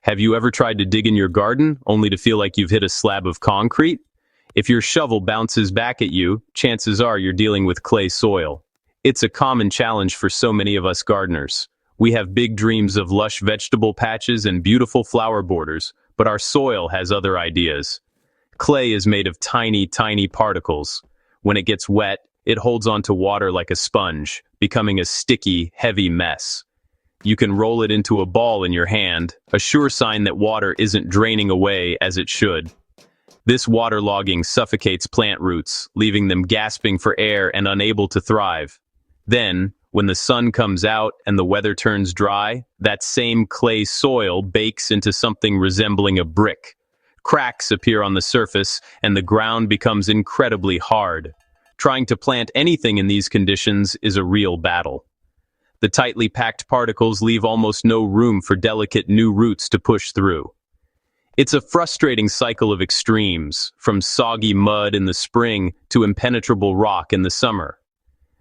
Have you ever tried to dig in your garden only to feel like you've hit a slab of concrete? If your shovel bounces back at you, chances are you're dealing with clay soil. It's a common challenge for so many of us gardeners. We have big dreams of lush vegetable patches and beautiful flower borders, but our soil has other ideas. Clay is made of tiny, tiny particles. When it gets wet, it holds onto water like a sponge, becoming a sticky, heavy mess. You can roll it into a ball in your hand, a sure sign that water isn't draining away as it should. This waterlogging suffocates plant roots, leaving them gasping for air and unable to thrive. Then, when the sun comes out and the weather turns dry, that same clay soil bakes into something resembling a brick. Cracks appear on the surface, and the ground becomes incredibly hard. Trying to plant anything in these conditions is a real battle. The tightly packed particles leave almost no room for delicate new roots to push through. It's a frustrating cycle of extremes, from soggy mud in the spring to impenetrable rock in the summer.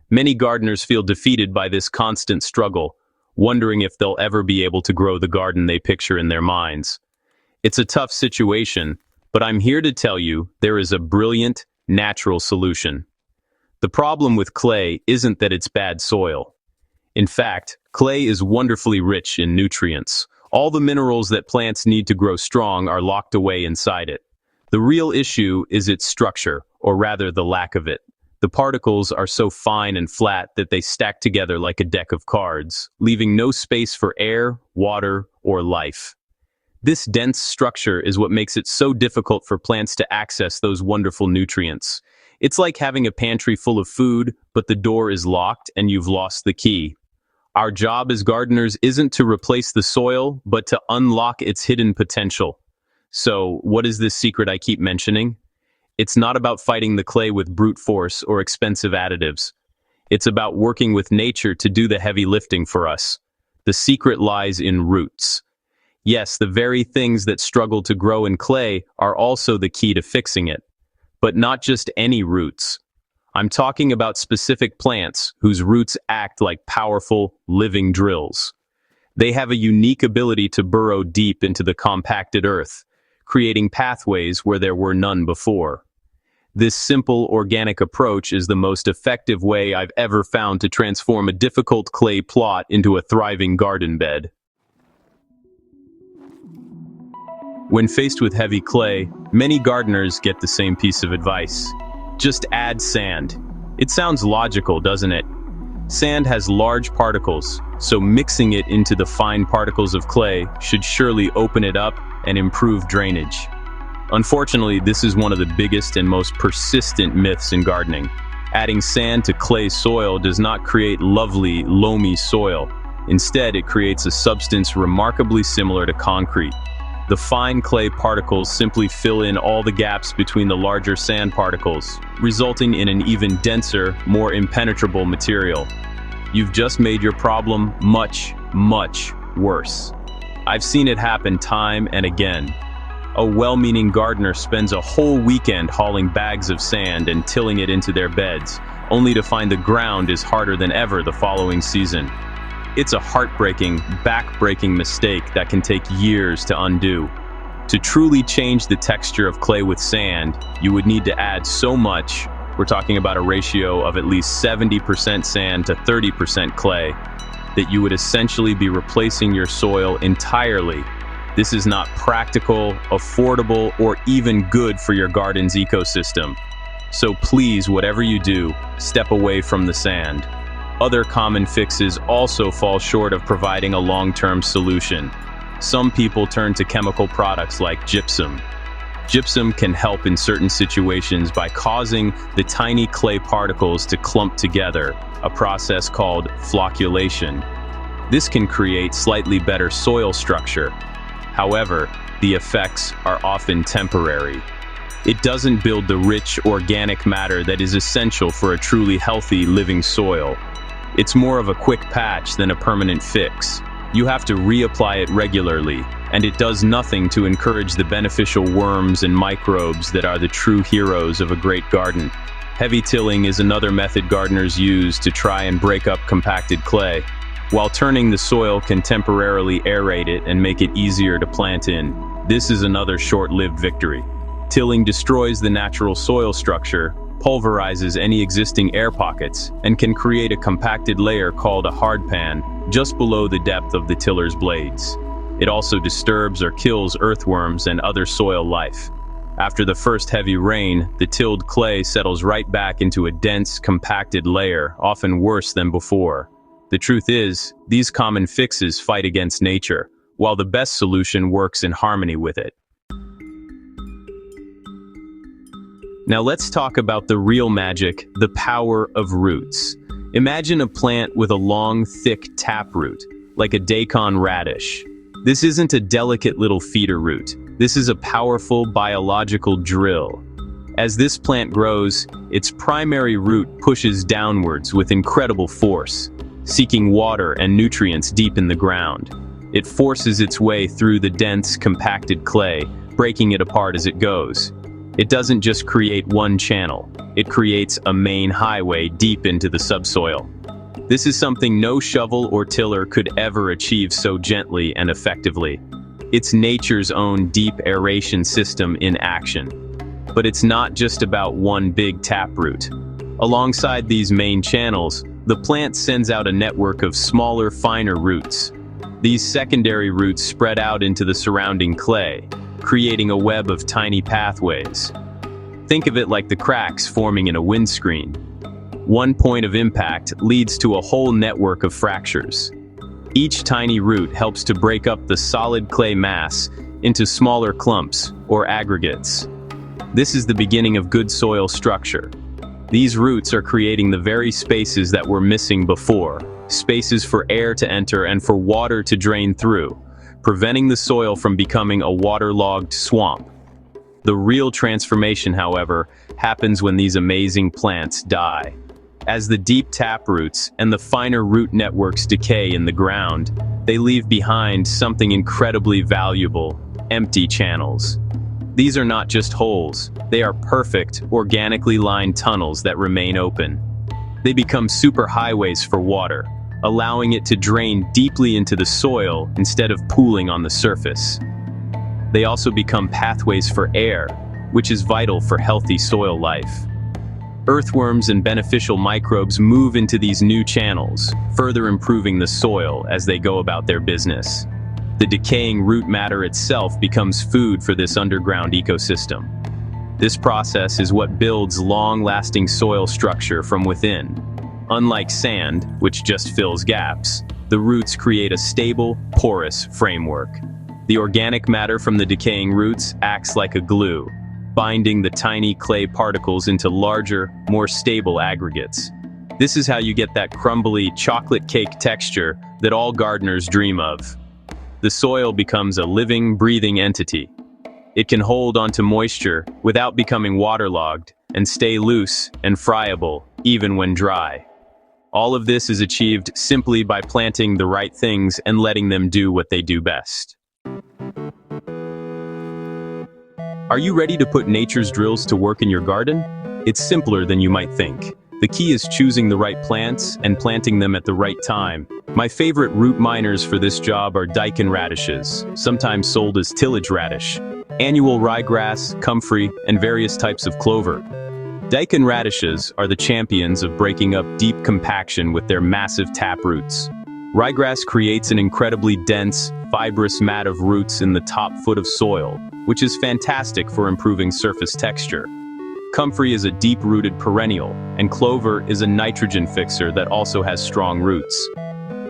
Many gardeners feel defeated by this constant struggle, wondering if they'll ever be able to grow the garden they picture in their minds. It's a tough situation, but I'm here to tell you there is a brilliant, natural solution. The problem with clay isn't that it's bad soil. In fact, clay is wonderfully rich in nutrients. All the minerals that plants need to grow strong are locked away inside it. The real issue is its structure, or rather the lack of it. The particles are so fine and flat that they stack together like a deck of cards, leaving no space for air, water, or life. This dense structure is what makes it so difficult for plants to access those wonderful nutrients. It's like having a pantry full of food, but the door is locked and you've lost the key. Our job as gardeners isn't to replace the soil, but to unlock its hidden potential. So, what is this secret I keep mentioning? It's not about fighting the clay with brute force or expensive additives. It's about working with nature to do the heavy lifting for us. The secret lies in roots. Yes, the very things that struggle to grow in clay are also the key to fixing it. But not just any roots. I'm talking about specific plants whose roots act like powerful, living drills. They have a unique ability to burrow deep into the compacted earth, creating pathways where there were none before. This simple, organic approach is the most effective way I've ever found to transform a difficult clay plot into a thriving garden bed. When faced with heavy clay, many gardeners get the same piece of advice. Just add sand. It sounds logical, doesn't it? Sand has large particles, so mixing it into the fine particles of clay should surely open it up and improve drainage. Unfortunately, this is one of the biggest and most persistent myths in gardening. Adding sand to clay soil does not create lovely, loamy soil. Instead, it creates a substance remarkably similar to concrete. The fine clay particles simply fill in all the gaps between the larger sand particles, resulting in an even denser, more impenetrable material. You've just made your problem much, much worse. I've seen it happen time and again. A well-meaning gardener spends a whole weekend hauling bags of sand and tilling it into their beds, only to find the ground is harder than ever the following season. It's a heartbreaking, back-breaking mistake that can take years to undo. To truly change the texture of clay with sand, you would need to add so much, we're talking about a ratio of at least 70% sand to 30% clay, that you would essentially be replacing your soil entirely. This is not practical, affordable, or even good for your garden's ecosystem. So please, whatever you do, step away from the sand. Other common fixes also fall short of providing a long-term solution. Some people turn to chemical products like gypsum. Gypsum can help in certain situations by causing the tiny clay particles to clump together, a process called flocculation. This can create slightly better soil structure. However, the effects are often temporary. It doesn't build the rich organic matter that is essential for a truly healthy living soil. It's more of a quick patch than a permanent fix. You have to reapply it regularly, and it does nothing to encourage the beneficial worms and microbes that are the true heroes of a great garden. Heavy tilling is another method gardeners use to try and break up compacted clay. while turning the soil can temporarily aerate it and make it easier to plant in. This is another short-lived victory. Tilling destroys the natural soil structure, pulverizes any existing air pockets, and can create a compacted layer called a hardpan just below the depth of the tiller's blades. It also disturbs or kills earthworms and other soil life. After the first heavy rain, the tilled clay settles right back into a dense, compacted layer, often worse than before. The truth is, these common fixes fight against nature, while the best solution works in harmony with it. Now let's talk about the real magic, the power of roots. Imagine a plant with a long, thick taproot, like a Daikon radish. This isn't a delicate little feeder root. This is a powerful biological drill. As this plant grows, its primary root pushes downwards with incredible force, seeking water and nutrients deep in the ground. It forces its way through the dense, compacted clay, breaking it apart as it goes. It doesn't just create one channel, it creates a main highway deep into the subsoil. This is something no shovel or tiller could ever achieve so gently and effectively. It's nature's own deep aeration system in action. But it's not just about one big taproot. Alongside these main channels, the plant sends out a network of smaller, finer roots. These secondary roots spread out into the surrounding clay, creating a web of tiny pathways. Think of it like the cracks forming in a windscreen. One point of impact leads to a whole network of fractures. Each tiny root helps to break up the solid clay mass into smaller clumps or aggregates. This is the beginning of good soil structure. These roots are creating the very spaces that were missing before, spaces for air to enter and for water to drain through, preventing the soil from becoming a waterlogged swamp. The real transformation, however, happens when these amazing plants die. As the deep taproots and the finer root networks decay in the ground, they leave behind something incredibly valuable: empty channels. These are not just holes, they are perfect, organically lined tunnels that remain open. They become superhighways for water, allowing it to drain deeply into the soil instead of pooling on the surface. They also become pathways for air, which is vital for healthy soil life. Earthworms and beneficial microbes move into these new channels, further improving the soil as they go about their business. The decaying root matter itself becomes food for this underground ecosystem. This process is what builds long-lasting soil structure from within. Unlike sand, which just fills gaps, the roots create a stable, porous framework. The organic matter from the decaying roots acts like a glue, binding the tiny clay particles into larger, more stable aggregates. This is how you get that crumbly chocolate cake texture that all gardeners dream of. The soil becomes a living, breathing entity. It can hold onto moisture without becoming waterlogged and stay loose and friable even when dry. All of this is achieved simply by planting the right things and letting them do what they do best. Are you ready to put nature's drills to work in your garden? It's simpler than you might think. The key is choosing the right plants and planting them at the right time. My favorite root miners for this job are Daikon radishes, sometimes sold as tillage radish, annual ryegrass, comfrey, and various types of clover. Daikon radishes are the champions of breaking up deep compaction with their massive taproots. Ryegrass creates an incredibly dense, fibrous mat of roots in the top foot of soil, which is fantastic for improving surface texture. Comfrey is a deep-rooted perennial, and clover is a nitrogen fixer that also has strong roots.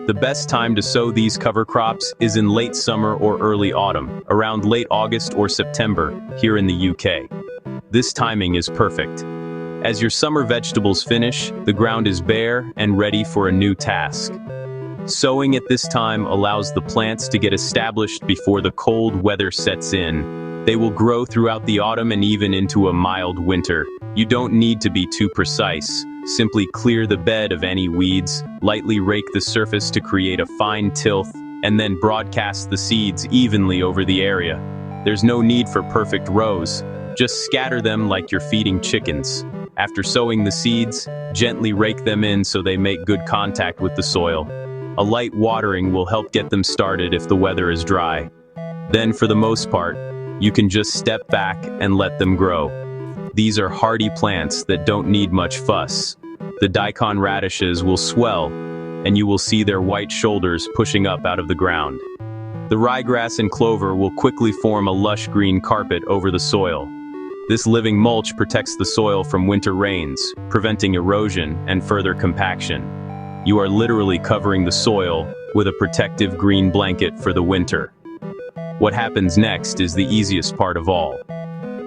The best time to sow these cover crops is in late summer or early autumn, around late August or September here in the UK. This timing is perfect. As your summer vegetables finish, the ground is bare and ready for a new task. Sowing at this time allows the plants to get established before the cold weather sets in. They will grow throughout the autumn and even into a mild winter. You don't need to be too precise. Simply clear the bed of any weeds, lightly rake the surface to create a fine tilth, and then broadcast the seeds evenly over the area. There's no need for perfect rows. Just scatter them like you're feeding chickens. After sowing the seeds, gently rake them in so they make good contact with the soil. A light watering will help get them started if the weather is dry. Then, for the most part, you can just step back and let them grow. These are hardy plants that don't need much fuss. The Daikon radishes will swell, and you will see their white shoulders pushing up out of the ground. The ryegrass and clover will quickly form a lush green carpet over the soil. This living mulch protects the soil from winter rains, preventing erosion and further compaction. You are literally covering the soil with a protective green blanket for the winter. What happens next is the easiest part of all.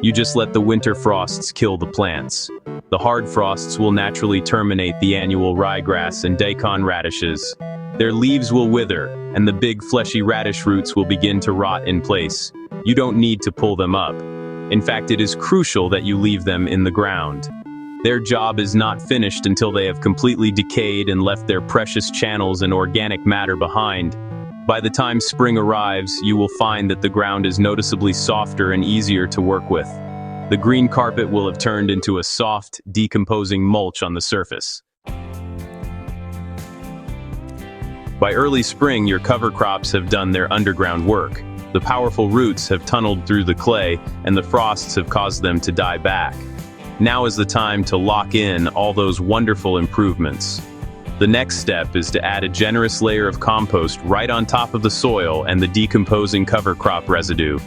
You just let the winter frosts kill the plants. The hard frosts will naturally terminate the annual ryegrass and Daikon radishes. Their leaves will wither, and the big fleshy radish roots will begin to rot in place. You don't need to pull them up. In fact, it is crucial that you leave them in the ground. Their job is not finished until they have completely decayed and left their precious channels and organic matter behind. By the time spring arrives, you will find that the ground is noticeably softer and easier to work with. The green carpet will have turned into a soft, decomposing mulch on the surface. By early spring, your cover crops have done their underground work. The powerful roots have tunneled through the clay, and the frosts have caused them to die back. Now is the time to lock in all those wonderful improvements. The next step is to add a generous layer of compost right on top of the soil and the decomposing cover crop residue.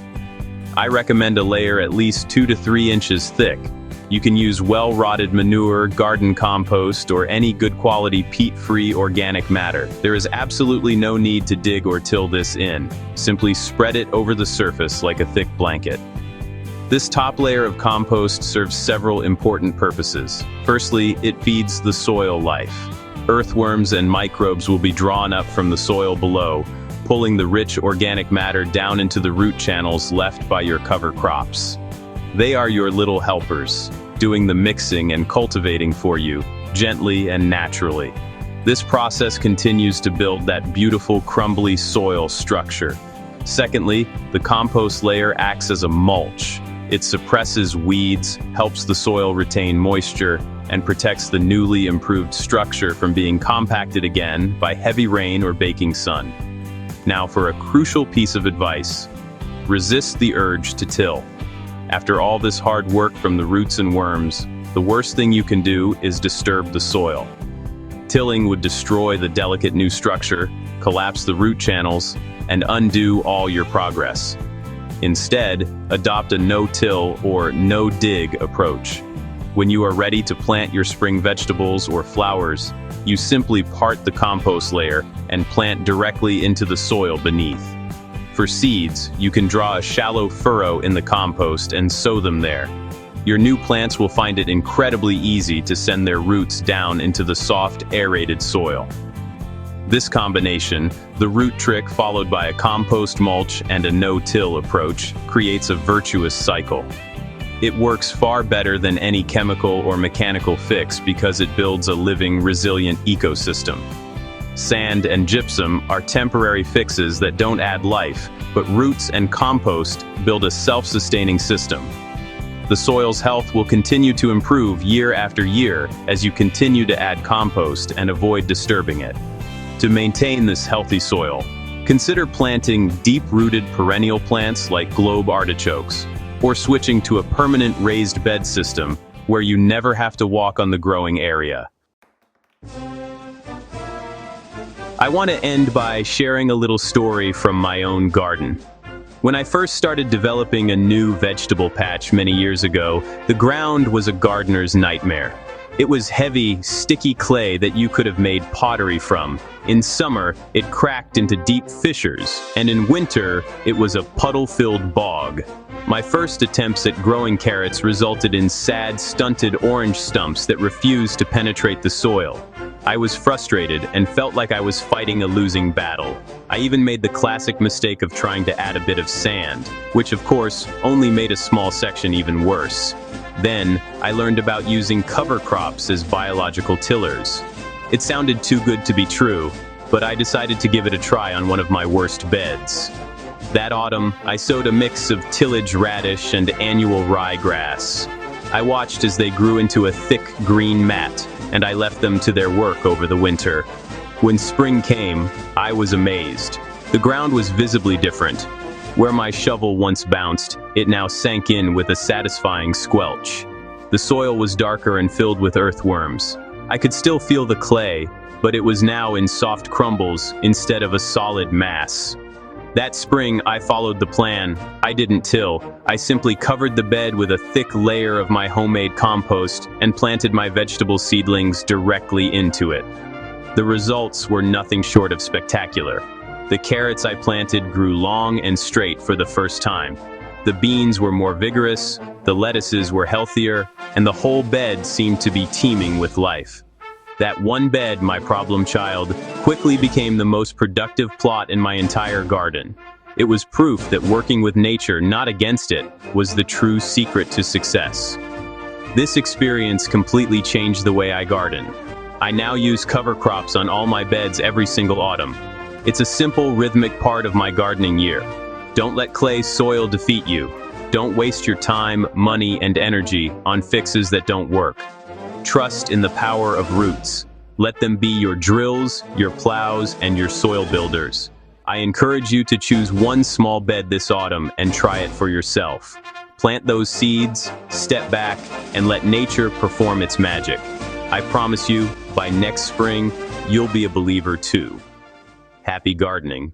I recommend a layer at least 2 to 3 inches thick. You can use well-rotted manure, garden compost, or any good quality peat-free organic matter. There is absolutely no need to dig or till this in. Simply spread it over the surface like a thick blanket. This top layer of compost serves several important purposes. Firstly, it feeds the soil life. Earthworms and microbes will be drawn up from the soil below, pulling the rich organic matter down into the root channels left by your cover crops. They are your little helpers, doing the mixing and cultivating for you, gently and naturally. This process continues to build that beautiful, crumbly soil structure. Secondly, the compost layer acts as a mulch. It suppresses weeds, helps the soil retain moisture, and protects the newly improved structure from being compacted again by heavy rain or baking sun. Now for a crucial piece of advice: resist the urge to till. After all this hard work from the roots and worms, the worst thing you can do is disturb the soil. Tilling would destroy the delicate new structure, collapse the root channels, and undo all your progress. Instead, adopt a no-till or no-dig approach. When you are ready to plant your spring vegetables or flowers, you simply part the compost layer and plant directly into the soil beneath. For seeds, you can draw a shallow furrow in the compost and sow them there. Your new plants will find it incredibly easy to send their roots down into the soft, aerated soil. This combination, the root trick followed by a compost mulch and a no-till approach, creates a virtuous cycle. It works far better than any chemical or mechanical fix because it builds a living, resilient ecosystem. Sand and gypsum are temporary fixes that don't add life, but roots and compost build a self-sustaining system. The soil's health will continue to improve year after year as you continue to add compost and avoid disturbing it. To maintain this healthy soil, consider planting deep-rooted perennial plants like globe artichokes, or switching to a permanent raised bed system where you never have to walk on the growing area. I want to end by sharing a little story from my own garden. When I first started developing a new vegetable patch many years ago, the ground was a gardener's nightmare. It was heavy, sticky clay that you could have made pottery from. In summer, it cracked into deep fissures, and in winter, it was a puddle-filled bog. My first attempts at growing carrots resulted in sad, stunted orange stumps that refused to penetrate the soil. I was frustrated and felt like I was fighting a losing battle. I even made the classic mistake of trying to add a bit of sand, which of course only made a small section even worse. Then, I learned about using cover crops as biological tillers. It sounded too good to be true, but I decided to give it a try on one of my worst beds. That autumn, I sowed a mix of tillage radish and annual ryegrass. I watched as they grew into a thick green mat, and I left them to their work over the winter. When spring came, I was amazed. The ground was visibly different. Where my shovel once bounced, it now sank in with a satisfying squelch. The soil was darker and filled with earthworms. I could still feel the clay, but it was now in soft crumbles instead of a solid mass. That spring, I followed the plan. I didn't till. I simply covered the bed with a thick layer of my homemade compost and planted my vegetable seedlings directly into it. The results were nothing short of spectacular. The carrots I planted grew long and straight for the first time. The beans were more vigorous, the lettuces were healthier, and the whole bed seemed to be teeming with life. That one bed, my problem child, quickly became the most productive plot in my entire garden. It was proof that working with nature, not against it, was the true secret to success. This experience completely changed the way I garden. I now use cover crops on all my beds every single autumn. It's a simple, rhythmic part of my gardening year. Don't let clay soil defeat you. Don't waste your time, money, and energy on fixes that don't work. Trust in the power of roots. Let them be your drills, your plows, and your soil builders. I encourage you to choose one small bed this autumn and try it for yourself. Plant those seeds, step back, and let nature perform its magic. I promise you, by next spring, you'll be a believer too. Happy gardening.